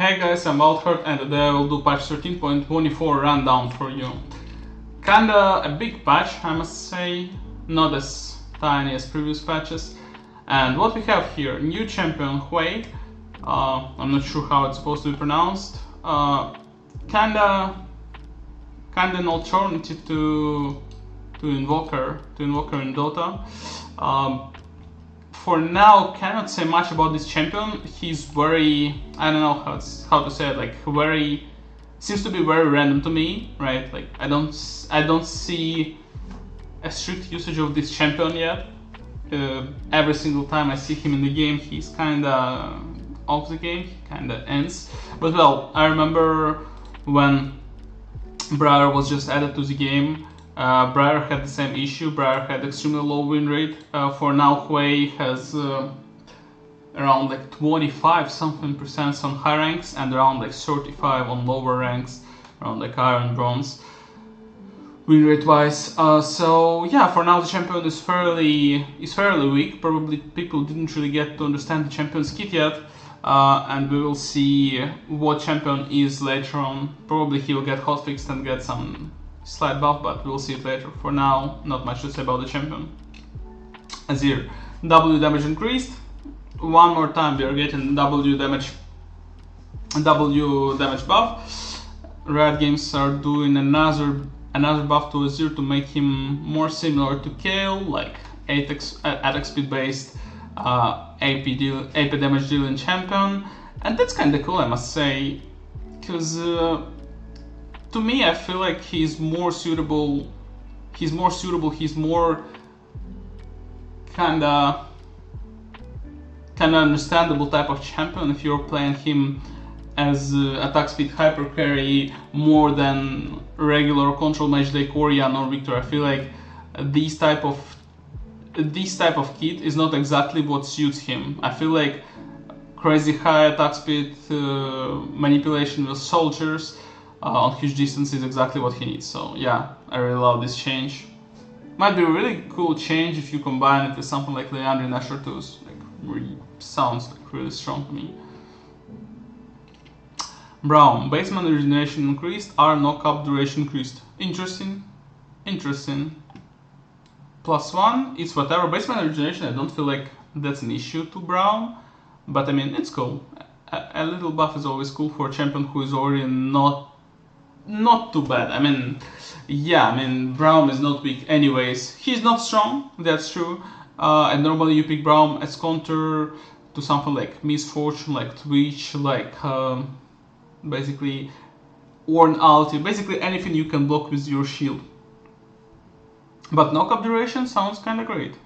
Hey guys, I'm WildHeart and today I will do patch 13.24 rundown for you. Kinda a big patch, I must say, not as tiny as previous patches. And what we have here, new champion Hui, I'm not sure how it's supposed to be pronounced, kinda an alternative to Invoker in Dota. For now, cannot say much about this champion. He's very, I don't know how to say it, like seems to be very random to me, right? Like I don't see a strict usage of this champion yet. Every single time I see him in the game, he's kinda off the game, he kinda ends. But well, I remember when Briar was just added to the game. Briar had the same issue. Briar had extremely low win rate. For now, Hui has around like 25 something percent on high ranks and around like 35 on lower ranks, around like iron, bronze, win rate wise. So yeah, for now the champion is fairly weak. Probably people didn't really get to understand the champion's kit yet. And we will see what champion is later on. Probably he will get hotfixed and get some slight buff, but we'll see it later. For now, not much to say about the champion. Azir, W damage increased. One more time we are getting W damage buff. Riot Games are doing another buff to Azir to make him more similar to Kayle, like attack speed based AP damage dealing champion, and that's kinda cool, I must say, because to me I feel like he's more kinda understandable type of champion if you're playing him as attack speed hyper carry more than regular control mage like Orion or Victor. I feel like this type of kit is not exactly what suits him. I feel like crazy high attack speed, manipulation with soldiers on huge distance is exactly what he needs. So yeah, I really love this change. Might be a really cool change if you combine it with something like Leandri and Asher 2s. Like, really sounds like really strong to me. Braum, base mana regeneration increased, R knockup duration increased. Interesting. +1, it's whatever. Base mana regeneration, I don't feel like that's an issue to Braum, but I mean, it's cool. A little buff is always cool for a champion who is already not too bad. I mean, yeah, Braum is not weak anyways. He's not strong, that's true. And normally you pick Braum as counter to something like Misfortune, like Twitch, like basically Worn Ulti, basically anything you can block with your shield. But knockup duration sounds kinda great.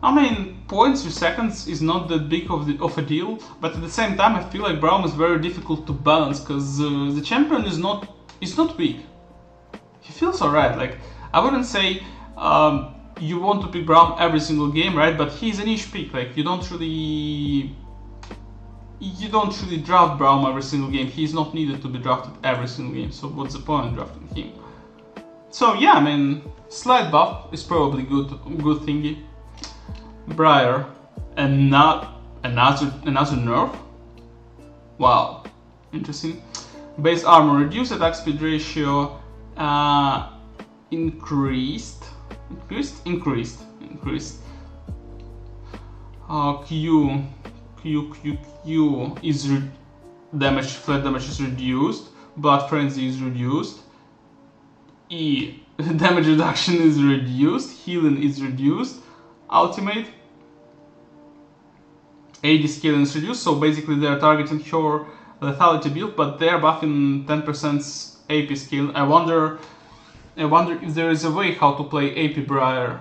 I mean, 0.3 seconds is not that big of a deal, but at the same time I feel like Braum is very difficult to balance, because the champion is not weak. He feels alright. Like, I wouldn't say you want to pick Braum every single game, right? But he's a niche pick. Like, you don't really draft Braum every single game. He's not needed to be drafted every single game. So what's the point of drafting him? So yeah, I mean, slight buff is probably good thingy. Briar, and not another nerf. Wow, interesting. Base armor reduced, attack speed ratio increased. Q is flat damage is reduced. Blood frenzy is reduced. E, damage reduction is reduced. Healing is reduced. Ultimate, AD scaling is reduced, so basically they're targeting her lethality build, but they're buffing 10% AP skill. I wonder if there is a way how to play AP Briar.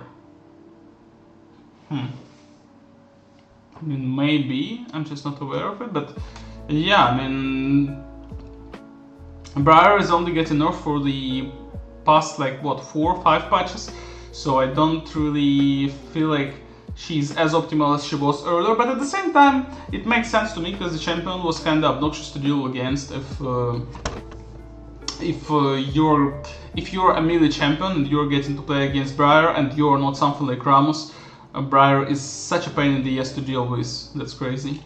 I mean, maybe, I'm just not aware of it, but yeah, I mean, Briar is only getting nerfed for the past, like, what, 4 or 5 patches, so I don't really feel like she's as optimal as she was earlier, but at the same time, it makes sense to me because the champion was kinda obnoxious to deal against if if you're a melee champion and you're getting to play against Briar and you're not something like Ramos, Briar is such a pain in the ass to deal with. That's crazy.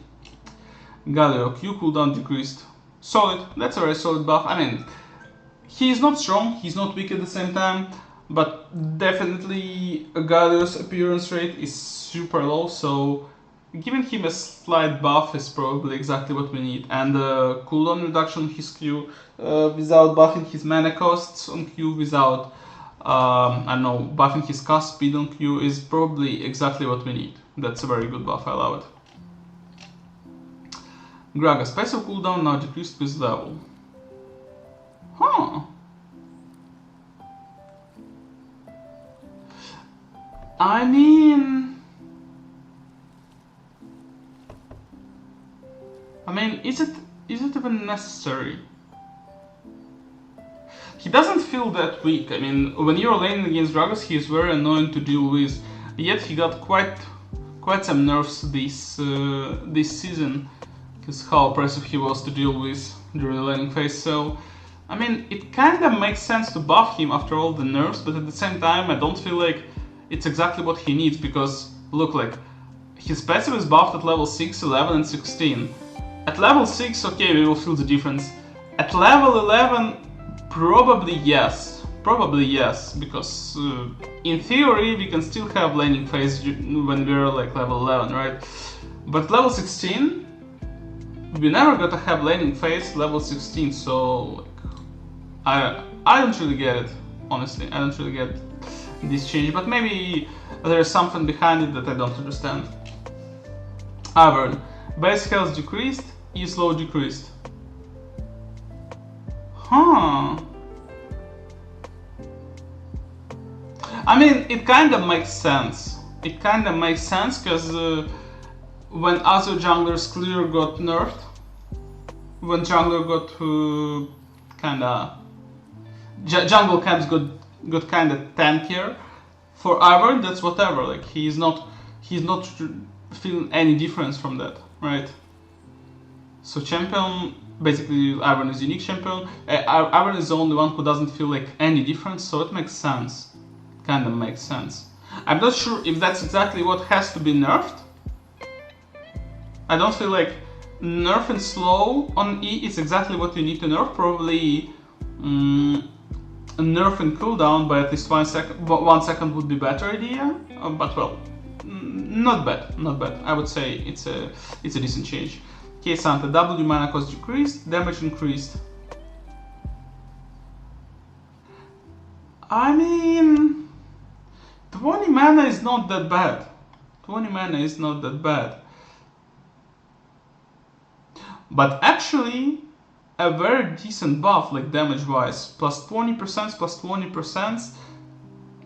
Galio, Q cooldown decreased. Solid. That's a very solid buff. I mean, he's not strong, he's not weak at the same time, but definitely Galio's appearance rate is super low, so giving him a slight buff is probably exactly what we need. And cooldown reduction on his Q without buffing his mana costs on Q, without, I don't know, buffing his cast speed on Q is probably exactly what we need. That's a very good buff, I love it. Gragas, passive cooldown now decreased with level. Huh. I mean, is it even necessary? He doesn't feel that weak. I mean, when you're laning against Gragas, he is very annoying to deal with. Yet he got quite some nerfs this season, because how oppressive he was to deal with during the laning phase. So, I mean, it kind of makes sense to buff him after all the nerfs, but at the same time, I don't feel like it's exactly what he needs, because look, like, his passive is buffed at level 6, 11 and 16. At level 6, okay, we will feel the difference. At level 11, probably yes, because in theory we can still have laning phase when we're like level 11, right? But level 16, we never got to have laning phase level 16, so like, I don't really get it, honestly. I don't really get this change, but maybe there's something behind it that I don't understand. Ivern, base health decreased, E slow decreased. Huh. I mean, it kind of makes sense. It kind of makes sense because when other junglers clear got nerfed, when jungler got kinda jungle camps got kinda tankier. For Ivern, that's whatever. Like he's not feeling any difference from that, right? So champion, basically Ivern is unique champion. Ivern is the only one who doesn't feel like any difference, so it makes sense. Kinda makes sense. I'm not sure if that's exactly what has to be nerfed. I don't feel like nerfing slow on E is exactly what you need to nerf. Probably nerfing cooldown by at least 1 second would be better idea. But well, not bad. I would say it's a decent change. Okay, Santa, W mana cost decreased, damage increased. I mean, 20 mana is not that bad. 20 mana is not that bad. But actually, a very decent buff, like damage-wise. Plus 20%, plus 20%.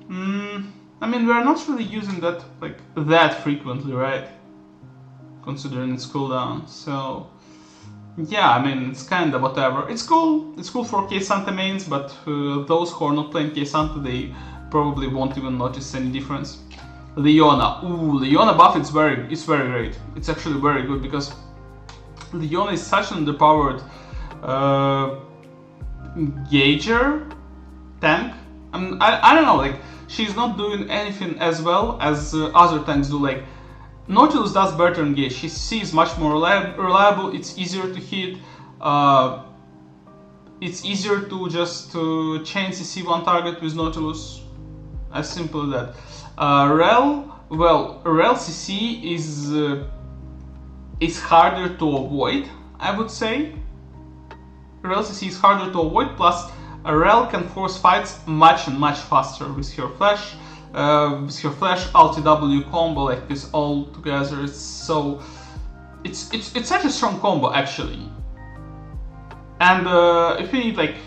I mean, we're not really using that like that frequently, right? Considering its cooldown. So, yeah, I mean, it's kind of whatever. It's cool. It's cool for K-Santa mains, but those who are not playing K-Santa, they probably won't even notice any difference. Leona. Ooh, Leona buff, it's very great. It's actually very good because Leona is such an underpowered engager tank. I don't know, like she's not doing anything as well as other tanks do. Like Nautilus does better engage. She sees much more reliable. It's easier to hit. It's easier to just chain CC one target with Nautilus. As simple as that. Rel CC is harder to avoid, I would say. Rel CC is harder to avoid, plus Rel can force fights much faster with her flash. Ulti W combo like this all together. It's such a strong combo actually. And if we need like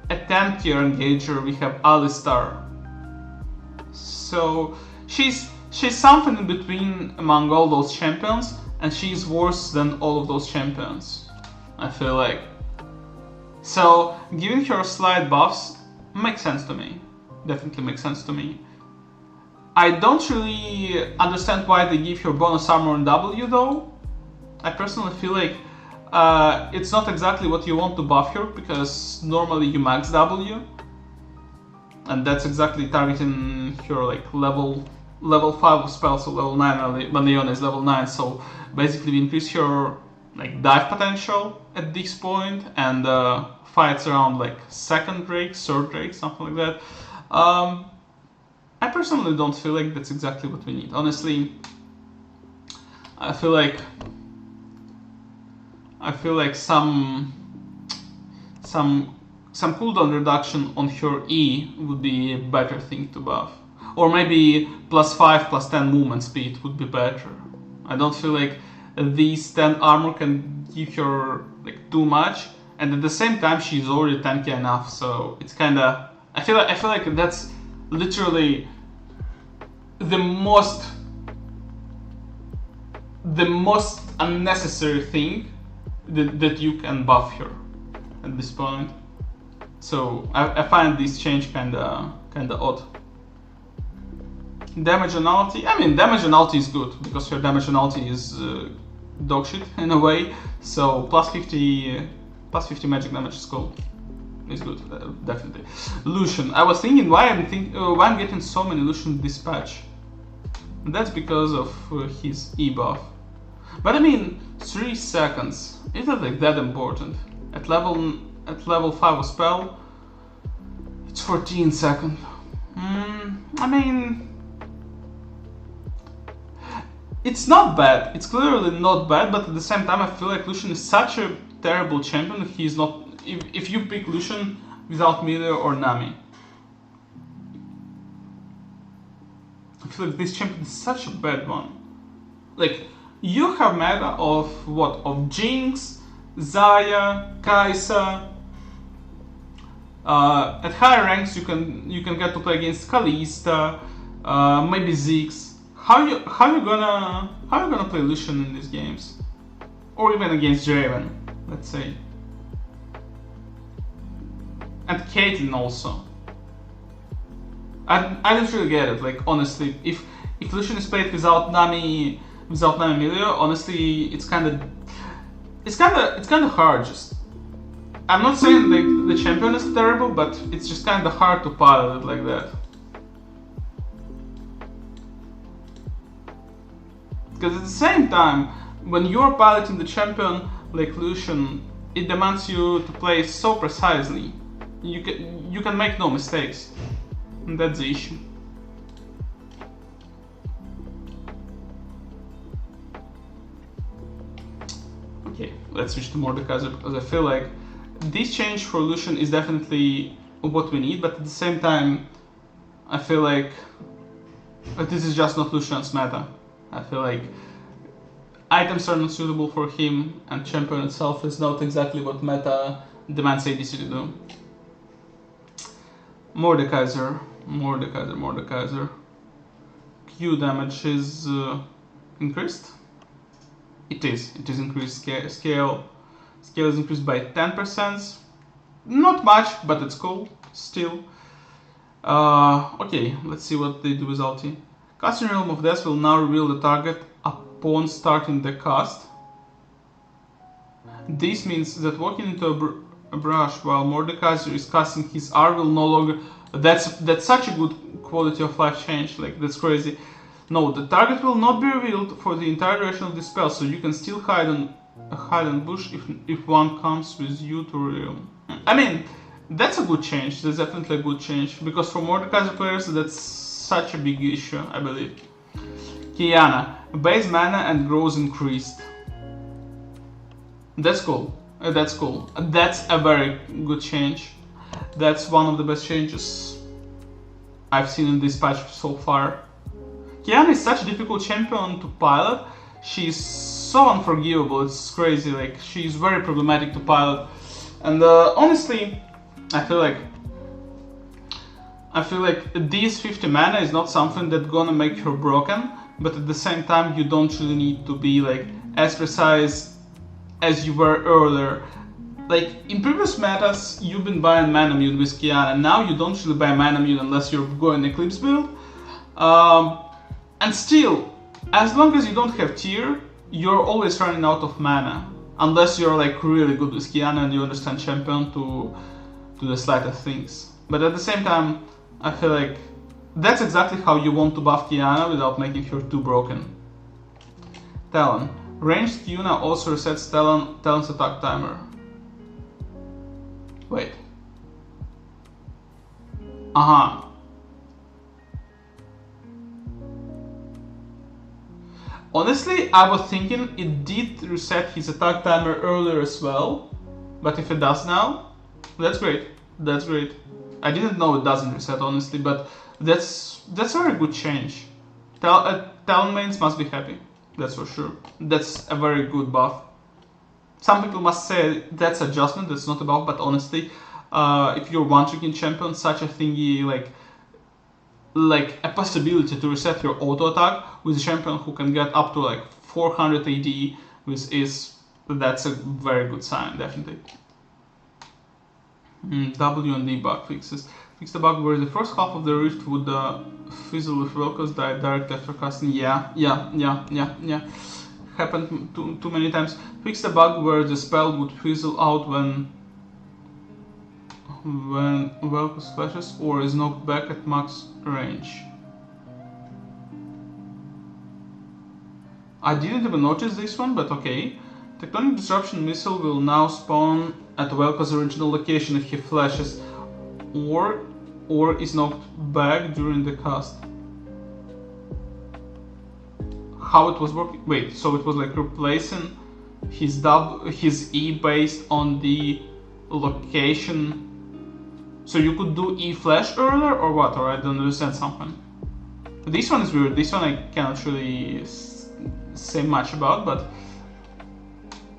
a 10 tier engager, we have Alistar. So she's something in between among all those champions, and she's worse than all of those champions, I feel like. So giving her slight buffs makes sense to me. Definitely makes sense to me. I don't really understand why they give her bonus armor in W though. I personally feel like it's not exactly what you want to buff here, because normally you max W, and that's exactly targeting your like level 5 of spells, so level 9 when Leona is level 9, so basically we increase your like dive potential at this point, and fights around like second Drake, third Drake, something like that. I personally don't feel like that's exactly what we need. Honestly, I feel like some cooldown reduction on her E would be a better thing to buff. Or maybe +5, +10 movement speed would be better. I don't feel like these 10 armor can give her like too much, and at the same time she's already tanky enough, so it's kinda... I feel like that's literally the most unnecessary thing that you can buff her at this point. So I find this change kinda odd. Damage and ulti. I mean, damage and ulti is good because her damage and ulti is dog shit in a way. So +50 magic damage is cool. It's good, definitely. Lucian. I was thinking why I'm getting so many Lucian this patch. That's because of his E buff. But I mean, 3 seconds isn't like that important. At level 5 of spell, it's 14 seconds. I mean, it's not bad. It's clearly not bad, but at the same time, I feel like Lucian is such a terrible champion. He's not. If you pick Lucian without Meteor or Nami, I feel like this champion is such a bad one. Like, you have meta of what? Of Jinx, Zarya, Kai'Sa. At higher ranks, you can get to play against Kalista, maybe Ziggs. How you gonna play Lucian in these games, or even against Draven, let's say, and Caitlyn also. I don't really get it. Like, honestly, if Lucian is played without Nami Melia, honestly, it's kind of hard. Just, I'm not saying like the champion is terrible, but it's just kind of hard to pilot it like that. Because at the same time, when you're piloting the champion like Lucian, it demands you to play so precisely. You can make no mistakes, and that's the issue. Okay, let's switch to Mordekaiser, because I feel like this change for Lucian is definitely what we need, but at the same time, I feel like this is just not Lucian's meta. I feel like items are not suitable for him, and champion itself is not exactly what meta demands ADC to do. Mordekaiser. Q damage is increased. It is increased. Scale is increased by 10%. Not much, but it's cool still. Okay, let's see what they do with ulti. Casting Realm of Death will now reveal the target upon starting the cast. This means that walking into a brush while Mordekaiser is casting his R will no longer... That's such a good quality of life change, like that's crazy. No, the target will not be revealed for the entire duration of the spell, so you can still hide on bush if one comes with you to reveal. I mean, that's a good change. That's definitely a good change, because for Mordekaiser players that's such a big issue, I believe. Kiana, base mana and grows increased. That's cool. That's cool. That's a very good change. That's one of the best changes I've seen in this patch so far. Kiana is such a difficult champion to pilot. She's so unforgivable, it's crazy. Like, she's very problematic to pilot. And honestly, I feel like these 50 mana is not something that's gonna make her broken, but at the same time you don't really need to be like as precise as you were earlier. Like, in previous metas, you've been buying Manamune with Kiana, now you don't really buy Manamune unless you're going Eclipse build. And still, as long as you don't have tier, you're always running out of mana. Unless you're like really good with Kiana and you understand champion to the slightest things. But at the same time, I feel like that's exactly how you want to buff Kiana without making her too broken. Talon. Ranged Yuna also resets Talon's attack timer. Wait. Uh-huh. Honestly, I was thinking it did reset his attack timer earlier as well. But if it does now, that's great. That's great. I didn't know it doesn't reset, honestly, but that's a very good change. Talon mains must be happy. That's for sure. That's a very good buff. Some people must say that's adjustment, that's not a buff, but honestly, if you're one-tricking champion, such a thingy like a possibility to reset your auto attack with a champion who can get up to like 400 AD that's a very good sign, definitely. W and D bug fixes. Fix the bug where the first half of the rift would fizzle if Vel'Koz died directly after casting. Yeah. Happened too many times. Fix the bug where the spell would fizzle out when Vel'Koz flashes or is knocked back at max range. I didn't even notice this one, but okay. Tectonic Disruption Missile will now spawn at Vel'Koz's original location if he flashes or is knocked back during the cast. How it was working? Wait, so it was like replacing his E based on the location. So you could do E flash earlier or what? Or I don't understand something. This one is weird. This one I cannot really say much about, but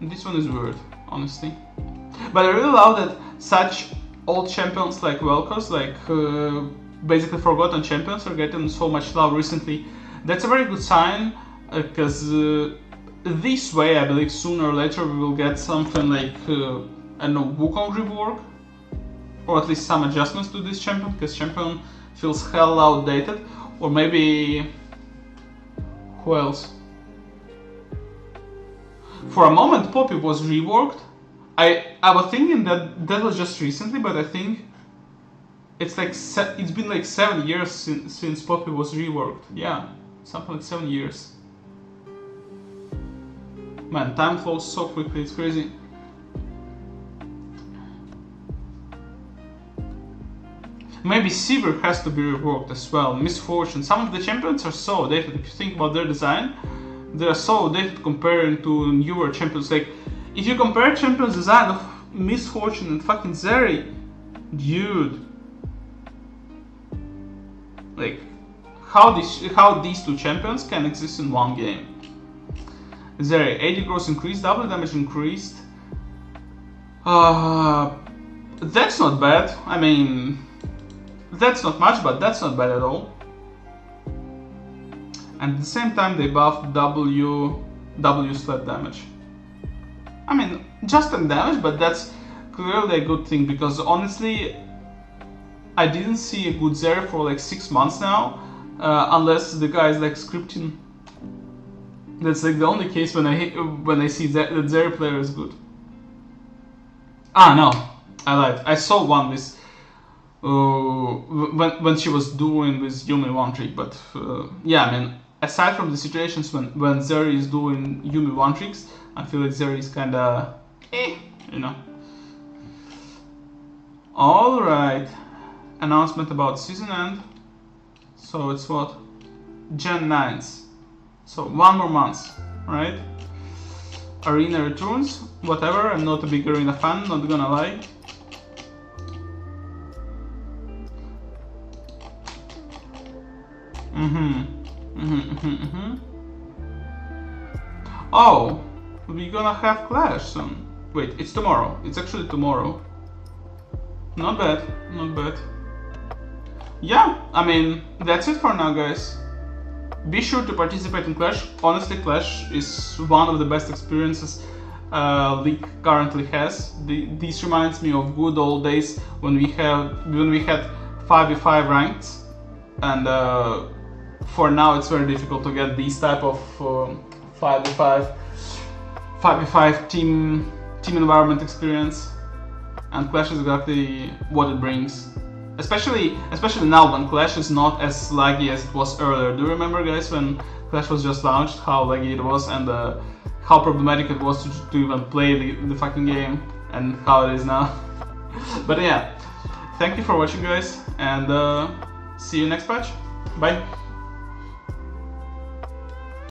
this one is weird, honestly. But I really love that such old champions like Vel'Koz, like basically forgotten champions, are getting so much love recently. That's a very good sign, because this way I believe sooner or later we will get something like I don't know, Wukong rework, or at least some adjustments to this champion, because champion feels hell outdated. Or maybe who else? For a moment Poppy was reworked. I was thinking that was just recently, but I think it's like it's been like 7 years since Poppy was reworked. Yeah, something like 7 years. Man, time flows so quickly, it's crazy. Maybe Seaver has to be reworked as well. Misfortune. Some of the champions are so outdated. If you think about their design, they are so outdated comparing to newer champions. Like, if you compare champions' design of Misfortune and fucking Zeri, dude, like, how these two champions can exist in one game? Zeri, AD growth increased, double damage increased. That's not bad. I mean, that's not much, but that's not bad at all. And at the same time, they buffed W slap damage. I mean, just in damage, but that's clearly a good thing, because honestly, I didn't see a good Zeri for like 6 months now, unless the guy is like scripting. That's like the only case when I see that Zeri player is good. Ah no, I lied. I saw one with when she was doing with Yumi one trick, but yeah, I mean, aside from the situations when Zeri is doing Yumi one tricks, I feel like Zeri is kinda you know. Alright. Announcement about season end. So it's what? Gen 9s. So 1 more month, right? Arena returns, whatever, I'm not a big arena fan, not gonna lie. Oh, we're gonna have Clash soon. Wait, it's tomorrow. It's actually tomorrow. Not bad, not bad. Yeah, I mean, that's it for now, guys. Be sure to participate in Clash. Honestly, Clash is one of the best experiences League currently has. This reminds me of good old days when we had 5v5 ranked, and for now it's very difficult to get these type of 5v5 5v5 team environment experience, and Clash is exactly what it brings. Especially now when Clash is not as laggy as it was earlier. Do you remember, guys, when Clash was just launched, how laggy it was and how problematic it was to even play the fucking game, and how it is now? But yeah, thank you for watching, guys, and see you next patch. Bye.